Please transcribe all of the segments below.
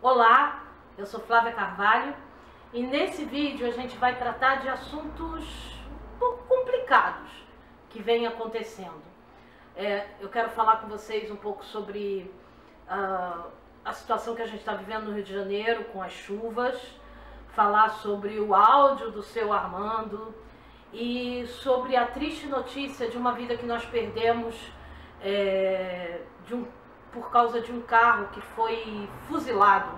Olá, eu sou Flávia Carvalho e nesse vídeo a gente vai tratar de assuntos um pouco complicados que vêm acontecendo. Eu quero falar com vocês um pouco sobre a situação que a gente está vivendo no Rio de Janeiro com as chuvas, falar sobre o áudio do seu Armando e sobre a triste notícia de uma vida que nós perdemos por causa de um carro que foi fuzilado,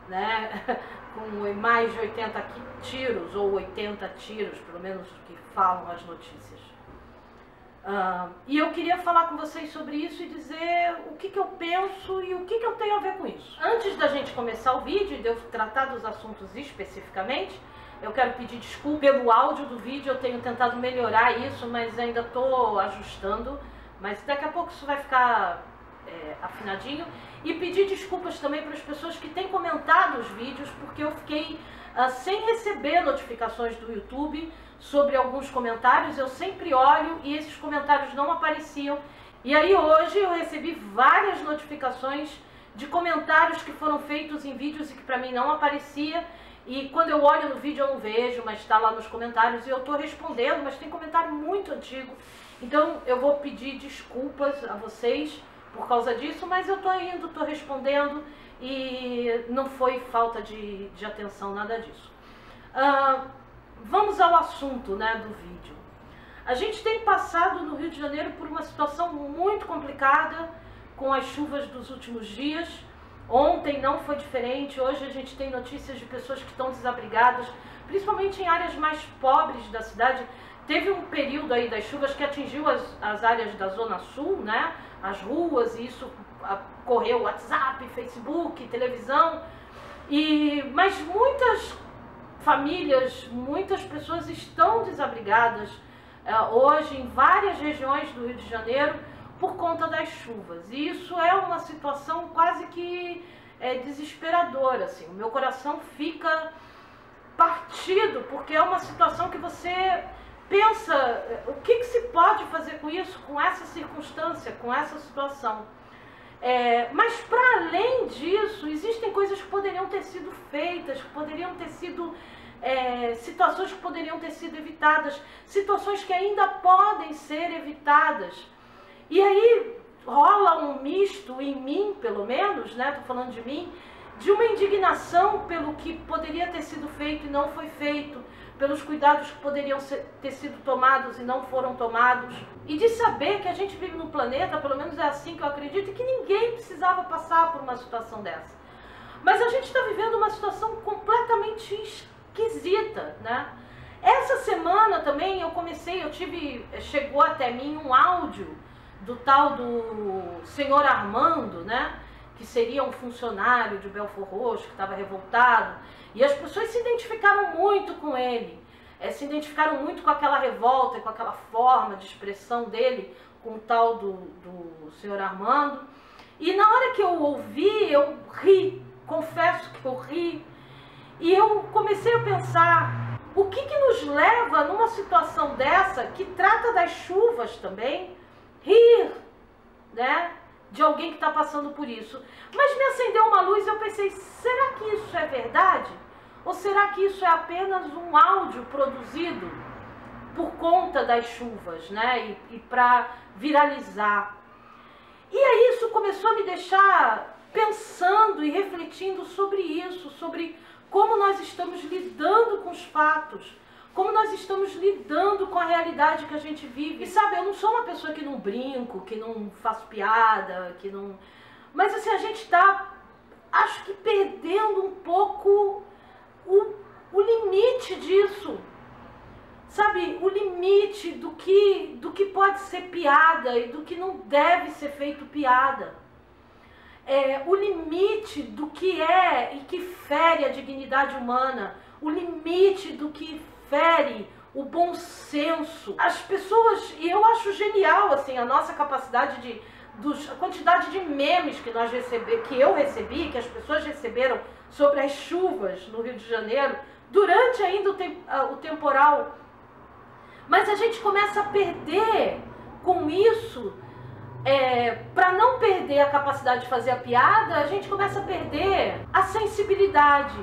né, com mais de 80 tiros, ou 80 tiros, pelo menos que falam as notícias. E eu queria falar com vocês sobre isso e dizer o que eu penso e o que eu tenho a ver com isso. Antes da gente começar o vídeo e de eu tratar dos assuntos especificamente, eu quero pedir desculpa pelo áudio do vídeo. Eu tenho tentado melhorar isso, mas ainda estou ajustando. Mas daqui a pouco isso vai ficar afinadinho. E pedir desculpas também para as pessoas que têm comentado os vídeos, porque eu fiquei sem receber notificações do YouTube sobre alguns comentários. Eu sempre olho e esses comentários não apareciam. E aí hoje eu recebi várias notificações de comentários que foram feitos em vídeos e que para mim não aparecia. E quando eu olho no vídeo eu não vejo, mas está lá nos comentários e eu estou respondendo, mas tem comentário muito antigo. Então eu vou pedir desculpas a vocês por causa disso, mas eu estou indo, estou respondendo e não foi falta de atenção, nada disso. Vamos ao assunto, né, do vídeo. A gente tem passado no Rio de Janeiro por uma situação muito complicada com as chuvas dos últimos dias. Ontem não foi diferente, hoje a gente tem notícias de pessoas que estão desabrigadas, principalmente em áreas mais pobres da cidade. Teve um período aí das chuvas que atingiu as áreas da Zona Sul, né, as ruas, e isso correu WhatsApp, Facebook, televisão, mas muitas famílias, muitas pessoas estão desabrigadas hoje em várias regiões do Rio de Janeiro por conta das chuvas. E isso é uma situação quase que desesperadora, assim. O meu coração fica partido, porque é uma situação que você pensa, o que se pode fazer com isso, com essa circunstância, com essa situação. Mas para além disso, existem coisas que poderiam ter sido feitas, que poderiam ter sido situações que poderiam ter sido evitadas, situações que ainda podem ser evitadas. E aí rola um misto em mim, pelo menos, né, tô falando de mim, de uma indignação pelo que poderia ter sido feito e não foi feito, pelos cuidados que poderiam ter sido tomados e não foram tomados, e de saber que a gente vive num planeta, pelo menos é assim que eu acredito, e que ninguém precisava passar por uma situação dessa. Mas a gente está vivendo uma situação completamente esquisita, né? Essa semana também chegou até mim um áudio do tal do senhor Armando, né, que seria um funcionário de Belford Roxo, que estava revoltado, e as pessoas se identificaram muito com ele, se identificaram muito com aquela revolta e com aquela forma de expressão dele, com o tal do senhor Armando. E na hora que eu ouvi, eu ri, confesso que eu ri, e eu comecei a pensar, o que nos leva numa situação dessa, que trata das chuvas também, rir, né, de alguém que está passando por isso. Mas me acendeu uma luz e eu pensei, será que isso é verdade? Ou será que isso é apenas um áudio produzido por conta das chuvas, né, e para viralizar? E aí isso começou a me deixar pensando e refletindo sobre isso, sobre como nós estamos lidando com os fatos, como nós estamos lidando com a realidade que a gente vive. E sabe, eu não sou uma pessoa que não brinco, que não faço piada, que não... Mas assim, a gente está, acho que perdendo um pouco o limite disso. Sabe, o limite do que pode ser piada e do que não deve ser feito piada. O limite do que é e que fere a dignidade humana, o limite do que fere o bom senso. As pessoas, e eu acho genial assim, a nossa capacidade a quantidade de memes que eu recebi, que as pessoas receberam sobre as chuvas no Rio de Janeiro, durante ainda o temporal. Mas a gente começa a perder com isso para não perder a capacidade de fazer a piada, a gente começa a perder a sensibilidade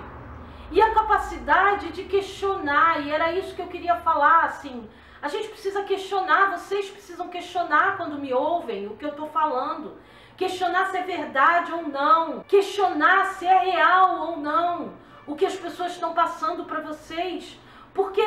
e a capacidade de questionar. E era isso que eu queria falar, assim. A gente precisa questionar, vocês precisam questionar quando me ouvem o que eu estou falando. Questionar se é verdade ou não. Questionar se é real ou não o que as pessoas estão passando para vocês. Porque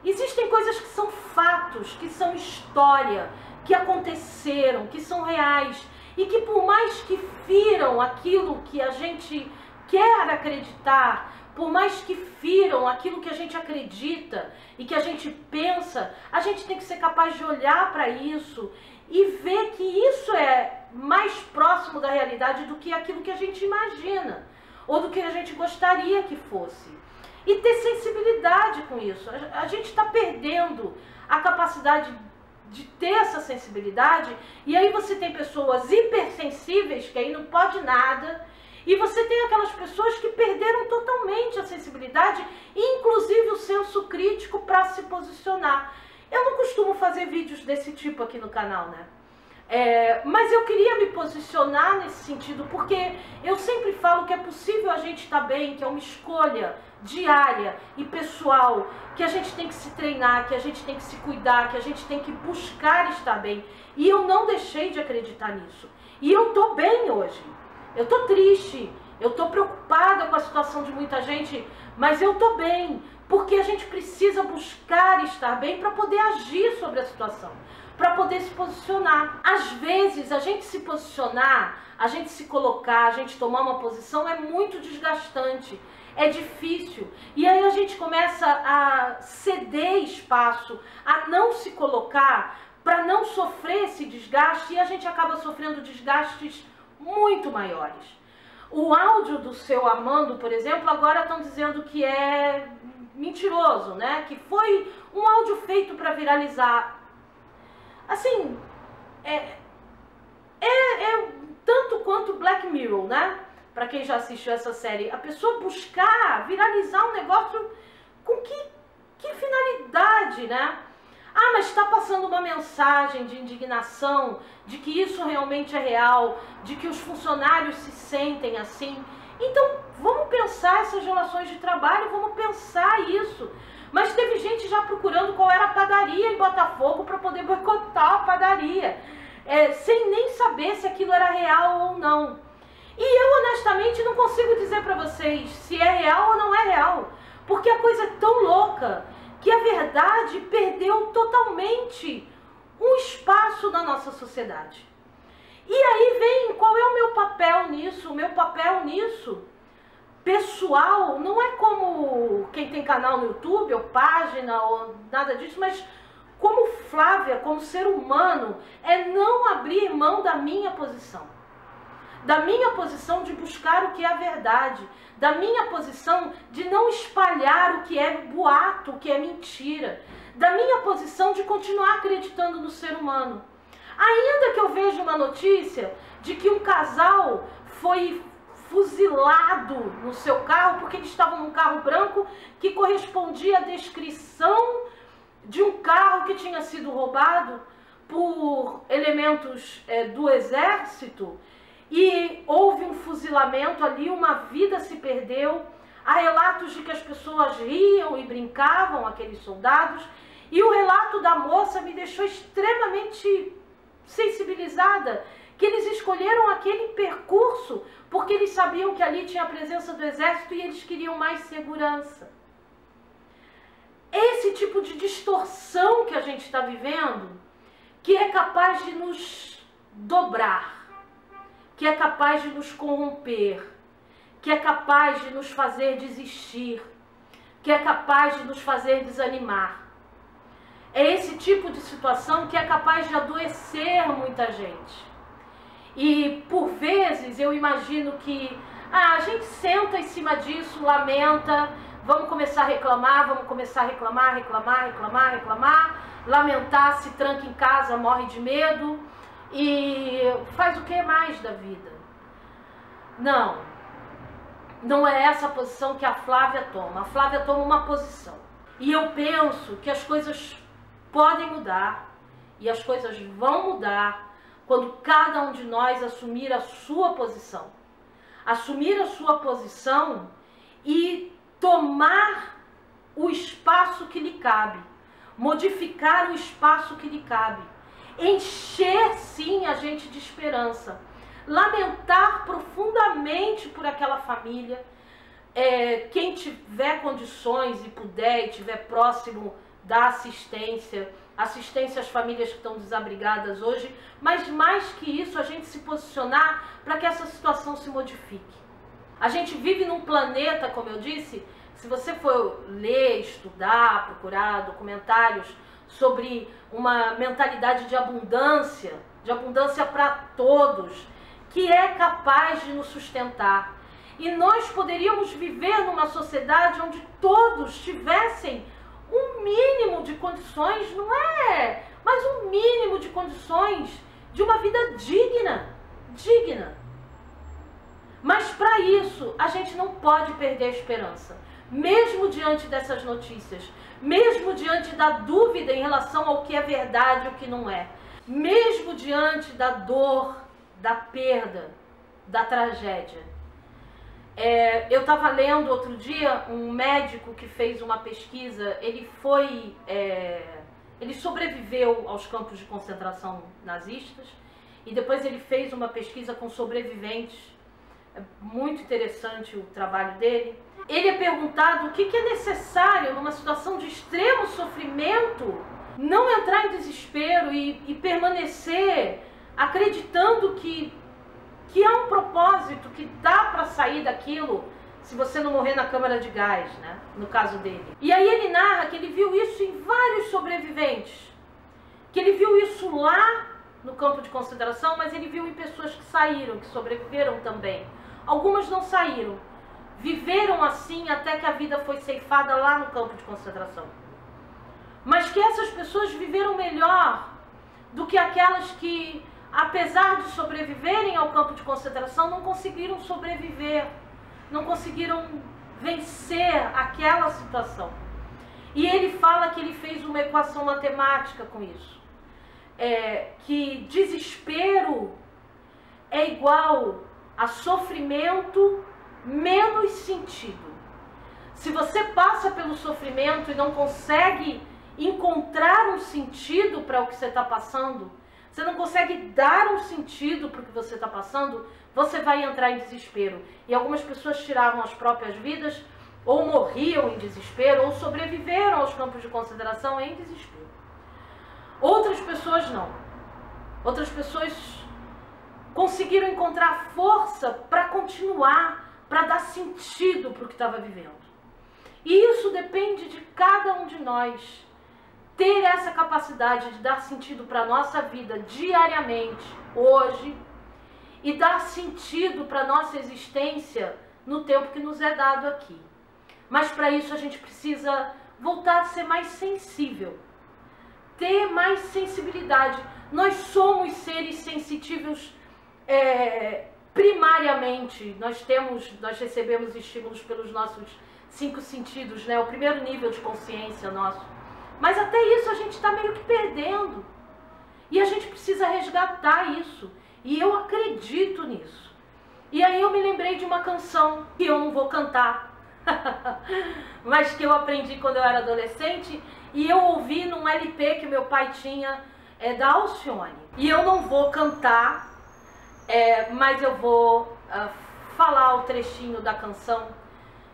existem coisas que são fatos, que são história, que aconteceram, que são reais. E que por mais que firam aquilo que a gente quer acreditar, por mais que firam aquilo que a gente acredita e que a gente pensa, a gente tem que ser capaz de olhar para isso e ver que isso é mais próximo da realidade do que aquilo que a gente imagina ou do que a gente gostaria que fosse. E ter sensibilidade com isso. A gente está perdendo a capacidade de ter essa sensibilidade, e aí você tem pessoas hipersensíveis, que aí não pode nada, e você tem aquelas pessoas que perderam totalmente a sensibilidade, inclusive o senso crítico para se posicionar. Eu não costumo fazer vídeos desse tipo aqui no canal, né? Mas eu queria me posicionar nesse sentido, porque eu sempre falo que é possível a gente estar bem, que é uma escolha diária e pessoal, que a gente tem que se treinar, que a gente tem que se cuidar, que a gente tem que buscar estar bem. E eu não deixei de acreditar nisso. E eu tô bem hoje. Eu tô triste, eu tô preocupada com a situação de muita gente, mas eu tô bem, porque a gente precisa buscar estar bem para poder agir sobre a situação, para poder se posicionar. Às vezes, a gente se posicionar, a gente se colocar, a gente tomar uma posição é muito desgastante, é difícil. E aí a gente começa a ceder espaço, a não se colocar, para não sofrer esse desgaste, e a gente acaba sofrendo desgastes muito maiores. O áudio do seu Armando, por exemplo, agora estão dizendo que é mentiroso, né? Que foi um áudio feito para viralizar. Assim, é tanto quanto Black Mirror, né? Para quem já assistiu essa série, a pessoa buscar viralizar um negócio com que finalidade, né? Ah, mas está passando uma mensagem de indignação, de que isso realmente é real, de que os funcionários se sentem assim. Então, vamos pensar essas relações de trabalho, vamos pensar isso. Mas teve gente já procurando qual era a padaria em Botafogo para poder boicotar a padaria, sem nem saber se aquilo era real ou não. E eu, honestamente, não consigo dizer para vocês se é real ou não é real, porque a coisa é tão louca que a verdade perdeu totalmente um espaço na nossa sociedade. E aí vem, qual é o meu papel nisso? O meu papel nisso, pessoal, não é como quem tem canal no YouTube, ou página, ou nada disso, mas como Flávia, como ser humano, é não abrir mão da minha posição. Da minha posição de buscar o que é a verdade, da minha posição de não espalhar o que é boato, o que é mentira, da minha posição de continuar acreditando no ser humano. Ainda que eu veja uma notícia de que um casal foi fuzilado no seu carro porque eles estavam num carro branco que correspondia à descrição de um carro que tinha sido roubado por elementos do exército, e houve um fuzilamento ali, uma vida se perdeu. Há relatos de que as pessoas riam e brincavam, aqueles soldados, e o relato da moça me deixou extremamente sensibilizada, que eles escolheram aquele percurso porque eles sabiam que ali tinha a presença do exército e eles queriam mais segurança. Esse tipo de distorção que a gente está vivendo, que é capaz de nos dobrar, que é capaz de nos corromper, que é capaz de nos fazer desistir, que é capaz de nos fazer desanimar. É esse tipo de situação que é capaz de adoecer muita gente. E por vezes eu imagino que a gente senta em cima disso, lamenta, vamos começar a reclamar, reclamar, lamentar, se tranca em casa, morre de medo. E faz o que mais da vida? Não é essa a posição que a Flávia toma. A Flávia toma uma posição. E eu penso que as coisas podem mudar, e as coisas vão mudar, quando cada um de nós assumir a sua posição. Assumir a sua posição e tomar o espaço que lhe cabe, modificar o espaço que lhe cabe, encher sim a gente de esperança, lamentar profundamente por aquela família, quem tiver condições e puder e tiver próximo da assistência às famílias que estão desabrigadas hoje, mas mais que isso, a gente se posicionar para que essa situação se modifique. A gente vive num planeta, como eu disse, se você for ler, estudar, procurar documentários sobre uma mentalidade de abundância para todos, que é capaz de nos sustentar. E nós poderíamos viver numa sociedade onde todos tivessem um mínimo de condições, não é, mas um mínimo de condições de uma vida digna. Mas para isso, a gente não pode perder a esperança. Mesmo diante dessas notícias, mesmo diante da dúvida em relação ao que é verdade e o que não é, mesmo diante da dor, da perda, da tragédia. Eu estava lendo outro dia um médico que fez uma pesquisa, ele sobreviveu aos campos de concentração nazistas e depois ele fez uma pesquisa com sobreviventes. É muito interessante o trabalho dele. Ele é perguntado o que é necessário numa situação de extremo sofrimento, não entrar em desespero e permanecer acreditando que há um propósito, que dá para sair daquilo se você não morrer na câmara de gás, né? No caso dele. E aí ele narra que ele viu isso em vários sobreviventes, que ele viu isso lá no campo de concentração, mas ele viu em pessoas que saíram, que sobreviveram também. Algumas não saíram, viveram assim até que a vida foi ceifada lá no campo de concentração. Mas que essas pessoas viveram melhor do que aquelas que, apesar de sobreviverem ao campo de concentração, não conseguiram sobreviver, não conseguiram vencer aquela situação. E ele fala que ele fez uma equação matemática com isso, que desespero é igual a sofrimento menos sentido. Se você passa pelo sofrimento e não consegue encontrar um sentido para o que você está passando, você não consegue dar um sentido para o que você está passando, você vai entrar em desespero. E algumas pessoas tiravam as próprias vidas, ou morriam em desespero, ou sobreviveram aos campos de concentração em desespero. Outras pessoas não. Outras pessoas conseguiram encontrar força para continuar, para dar sentido para o que estava vivendo. E isso depende de cada um de nós. Ter essa capacidade de dar sentido para a nossa vida diariamente, hoje, e dar sentido para a nossa existência no tempo que nos é dado aqui. Mas para isso a gente precisa voltar a ser mais sensível, ter mais sensibilidade. Nós somos seres sensitivos primariamente, nós recebemos estímulos pelos nossos 5 sentidos, né? O primeiro nível de consciência nosso. Mas até isso a gente está meio que perdendo. E a gente precisa resgatar isso. E eu acredito nisso. E aí eu me lembrei de uma canção que eu não vou cantar, mas que eu aprendi quando eu era adolescente. E eu ouvi num LP que meu pai tinha, da Alcione. E eu não vou cantar, mas eu vou falar o trechinho da canção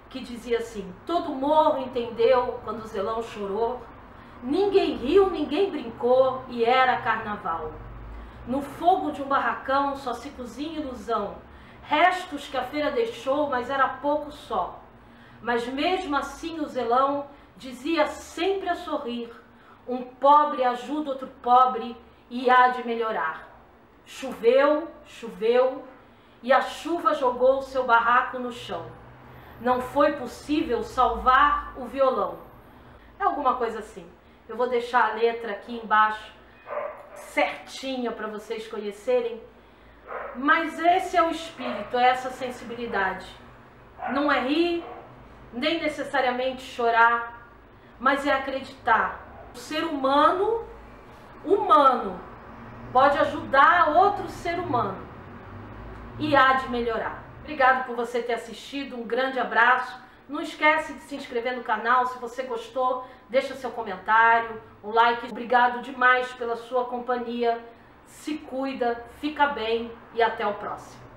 que dizia assim: todo morro entendeu quando o Zelão chorou, ninguém riu, ninguém brincou e era carnaval. No fogo de um barracão só se cozinha ilusão, restos que a feira deixou, mas era pouco só. Mas mesmo assim o Zelão dizia sempre a sorrir: um pobre ajuda outro pobre e há de melhorar. Choveu, choveu, e a chuva jogou o seu barraco no chão. Não foi possível salvar o violão. É alguma coisa assim. Eu vou deixar a letra aqui embaixo, certinha para vocês conhecerem. Mas esse é o espírito, é essa sensibilidade. Não é rir, nem necessariamente chorar, mas é acreditar. O ser humano, pode ajudar outro ser humano e há de melhorar. Obrigado por você ter assistido, um grande abraço. Não esquece de se inscrever no canal, se você gostou, deixa seu comentário, um like. Obrigado demais pela sua companhia, se cuida, fica bem e até o próximo.